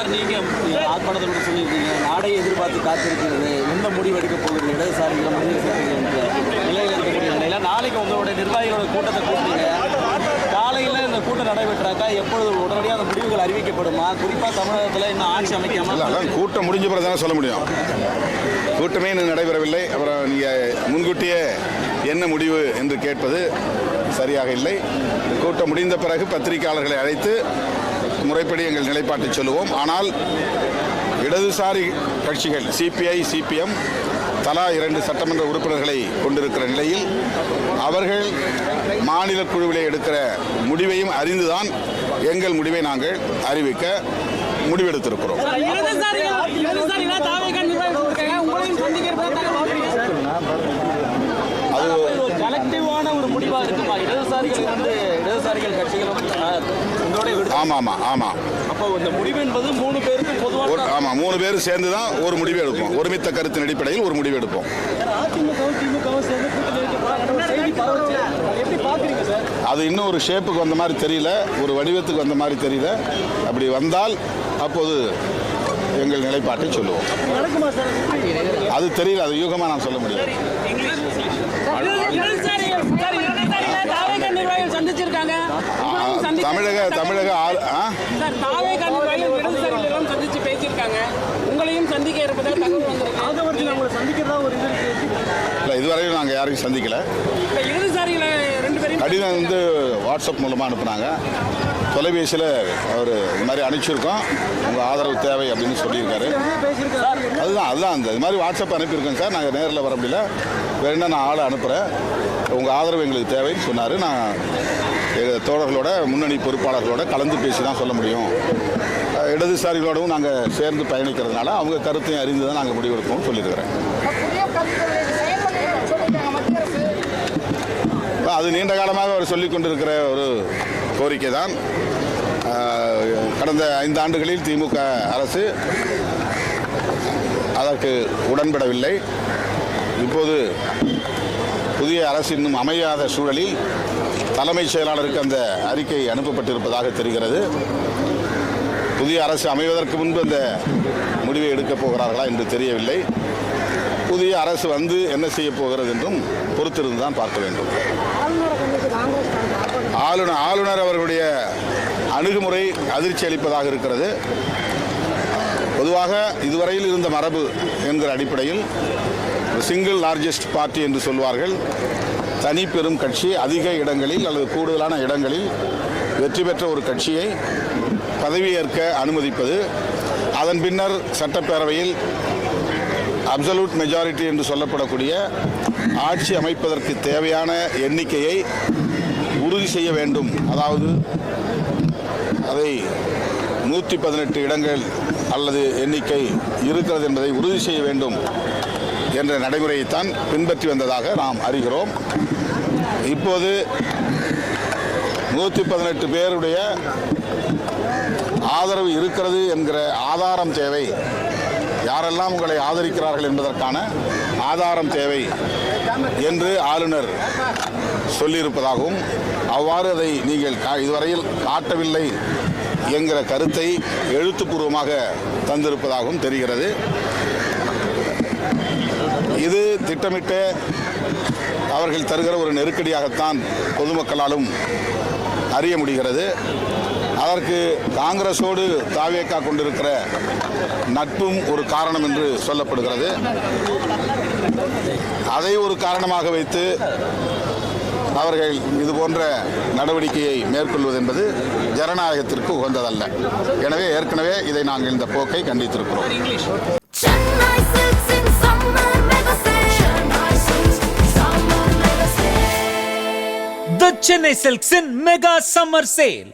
Sir, நீங்க ஆர்ப்பாட்டத்தோட சொல்லியிருக்கீங்க, நாடை எதிர்பார்த்து காத்திருக்கிறது, எந்த முடிவு எடுக்க போகுது, இடதுசாரிகள் முடிவு நிலையில் இருக்கக்கூடிய நிலையில நாளைக்கு உங்களோட நிர்வாகிகளோட கூட்டத்தை கூட்டுறீங்க. காலையில் இந்த கூட்டம் நடைபெற்றாக்கா எப்பொழுது உடனடியாக அந்த முடிவுகள் அறிவிக்கப்படுமா? குறிப்பாக தமிழகத்தில் இன்னும் ஆட்சி அமைக்காமல் கூட்டம் முடிஞ்ச பிறகு தானே சொல்ல முடியும். கூட்டமே இன்னும் நடைபெறவில்லை. அப்புறம் நீங்கள் முன்கூட்டியே என்ன முடிவு என்று கேட்பது சரியாக இல்லை. கூட்டம் முடிந்த பிறகு பத்திரிகையாளர்களை அழைத்து முறைப்படி எங்கள் நிலைப்பாட்டை சொல்லுவோம். ஆனால் இடதுசாரி கட்சிகள் சிபிஐ, சிபிஎம் தலா 2 சட்டமன்ற உறுப்பினர்களை கொண்டிருக்கிற நிலையில் அவர்கள் மாநில குழுவிலே எடுக்கிற முடிவையும் அறிந்துதான் எங்கள் முடிவை நாங்கள் அறிவிக்க முடிவெடுத்திருக்கிறோம். அது கலெக்டிவான ஒரு முடிவாக இருக்குமா? இடதுசாரிகள் கட்சிகளும் ஆமாம். அப்போ இந்த முடிவு என்பது 3 பேருக்கு பொதுவாக ஆமாம், 3 பேர் சேர்ந்து தான் ஒரு முடிவு எடுப்போம். ஒருமித்த கருத்தின் அடிப்படையில் ஒரு முடிவு எடுப்போம். அது இன்னும் ஒரு ஷேப்புக்கு வந்த மாதிரி தெரியல, ஒரு வடிவத்துக்கு வந்த மாதிரி தெரியல. அப்படி வந்தால் அப்போது எங்கள் நிலைப்பாட்டை சொல்லுவோம். அது தெரியல, அது யூகமாக நான் சொல்ல முடியாது. தமிழக இதுவரையும் நாங்கள் யாரையும் சந்திக்கல. கடிதம் வந்து வாட்ஸ்அப் மூலமாக அனுப்புனாங்க. தொலைபேசியில் அவர் இந்த மாதிரி அனுப்பிச்சிருக்கோம், உங்கள் ஆதரவு தேவை அப்படின்னு சொல்லியிருக்காரு. அதுதான் இந்த மாதிரி வாட்ஸ்அப் அனுப்பியிருக்கேன் சார், நாங்கள் நேரில் வர முடியல, வேணுன்னா நான் ஆளை அனுப்புகிறேன், உங்கள் ஆதரவு எங்களுக்கு தேவைன்னு சொன்னார். நான் எங்கள் தோழர்களோட முன்னணி பொறுப்பாளர்களோட கலந்து பேசி தான் சொல்ல முடியும். இடதுசாரிகளோடவும் நாங்கள் சேர்ந்து பயணிக்கிறதுனால அவங்க கருத்தையும் அறிந்து தான் நாங்கள் முடிவெடுப்போம்னு சொல்லியிருக்கிறேன். அது நீண்ட காலமாக அவர் சொல்லிக் கொண்டிருக்கிற ஒரு கோரிக்கை தான். கடந்த 5 ஆண்டுகளில் திமுக அரசு அதற்கு உடன்படவில்லை. இப்போது புதிய அரசு இன்னும் அமையாத சூழலில் தலைமைச் செயலாளருக்கு அந்த அறிக்கை அனுப்பப்பட்டிருப்பதாக தெரிகிறது. புதிய அரசு அமைவதற்கு முன்பு அந்த முடிவை எடுக்கப் போகிறார்களா என்று தெரியவில்லை. புதிய அரசு வந்து என்ன செய்ய போகிறது என்றும் பொறுத்திருந்து தான் பார்க்க வேண்டும். ஆளுநர் அவர்களுடைய அணுகுமுறை அதிர்ச்சி அளிப்பதாக இருக்கிறது. பொதுவாக இதுவரையில் இருந்த மரபு என்கிற அடிப்படையில் சிங்கிள் லார்ஜஸ்ட் பார்ட்டி என்று சொல்வார்கள். தனி பெரும் கட்சி அதிக இடங்களில் அல்லது கூடுதலான இடங்களில் வெற்றி பெற்ற ஒரு கட்சியை பதவியேற்க அனுமதிப்பது, அதன் பின்னர் சட்டப்பேரவையில் அப்சல்யூட் மெஜாரிட்டி என்று சொல்லப்படக்கூடிய ஆட்சி அமைப்பதற்கு தேவையான எண்ணிக்கையை உறுதி செய்ய வேண்டும். அதாவது அதை 118 இடங்கள் அல்லது எண்ணிக்கை இருக்கிறது என்பதை உறுதி செய்ய வேண்டும் என்ற நடைமுறையைத்தான் பின்பற்றி வந்ததாக நாம் அறிகிறோம். இப்போது 118 பேருடைய ஆதரவு இருக்கிறது என்கிற ஆதாரம் தேவை. யாரெல்லாம் உங்களை ஆதரிக்கிறார்கள் என்பதற்கான ஆதாரம் தேவை என்று ஆளுநர் சொல்லியிருப்பதாகவும், அவ்வாறு அதை நீங்கள் இதுவரையில் காட்டவில்லை என்கிற கருத்தை எழுத்துப்பூர்வமாக தந்திருப்பதாகவும் தெரிகிறது. இது திட்டமிட்டு அவர்கள் தருகிற ஒரு நெருக்கடியாகத்தான் பொதுமக்களாலும் அறிய முடிகிறது. அதற்கு காங்கிரஸோடு தாவேகா கொண்டிருக்கிற நட்பும் ஒரு காரணம் என்று சொல்லப்படுகிறது. அதை ஒரு காரணமாக வைத்து அவர்கள் இது போன்ற நடவடிக்கையை மேற்கொள்வது என்பது ஜனநாயகத்திற்கு உகந்ததல்ல. எனவே ஏற்கனவே இதை நாங்கள் இந்த போக்கை கண்டித்திருக்கிறோம். The Chennai Silks in Mega Summer Sale.